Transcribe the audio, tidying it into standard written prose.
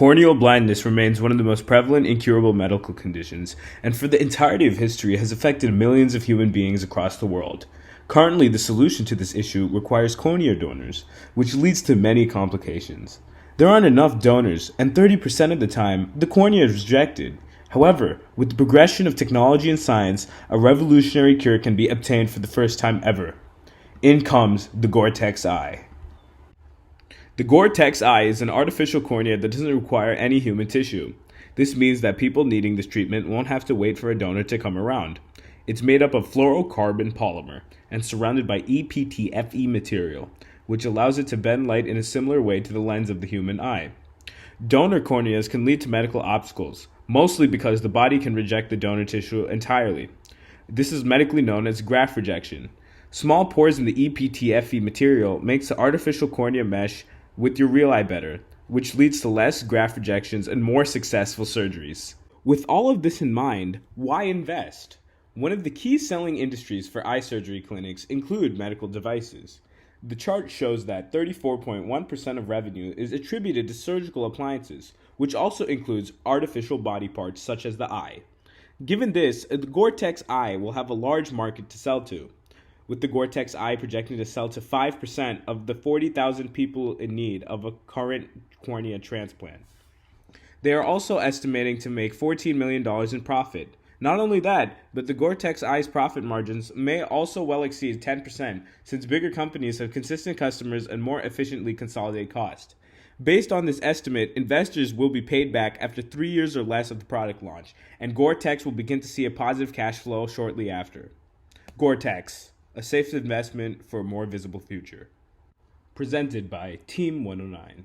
Corneal blindness remains one of the most prevalent incurable medical conditions, and for the entirety of history has affected millions of human beings across the world. Currently, the solution to this issue requires cornea donors, which leads to many complications. There aren't enough donors, and 30% of the time, the cornea is rejected. However, with the progression of technology and science, a revolutionary cure can be obtained for the first time ever. In comes the Gore-Tex Eye. The Gore-Tex Eye is an artificial cornea that doesn't require any human tissue. This means that people needing this treatment won't have to wait for a donor to come around. It's made up of fluorocarbon polymer and surrounded by EPTFE material, which allows it to bend light in a similar way to the lens of the human eye. Donor corneas can lead to medical obstacles, mostly because the body can reject the donor tissue entirely. This is medically known as graft rejection. Small pores in the EPTFE material makes the artificial cornea mesh with your real eye better, which leads to less graft rejections and more successful surgeries. With all of this in mind, why invest? One of the key selling industries for eye surgery clinics include medical devices. The chart shows that 34.1% of revenue is attributed to surgical appliances, which also includes artificial body parts such as the eye. Given this, the Gore-Tex Eye will have a large market to sell to, with the Gore-Tex Eye projecting to sell to 5% of the 40,000 people in need of a current cornea transplant. They are also estimating to make $14 million in profit. Not only that, but the Gore-Tex Eye's profit margins may also well exceed 10% since bigger companies have consistent customers and more efficiently consolidate cost. Based on this estimate, investors will be paid back after 3 years or less of the product launch, and Gore-Tex will begin to see a positive cash flow shortly after. Gore-Tex, a safe investment for a more visible future. Presented by Team 109.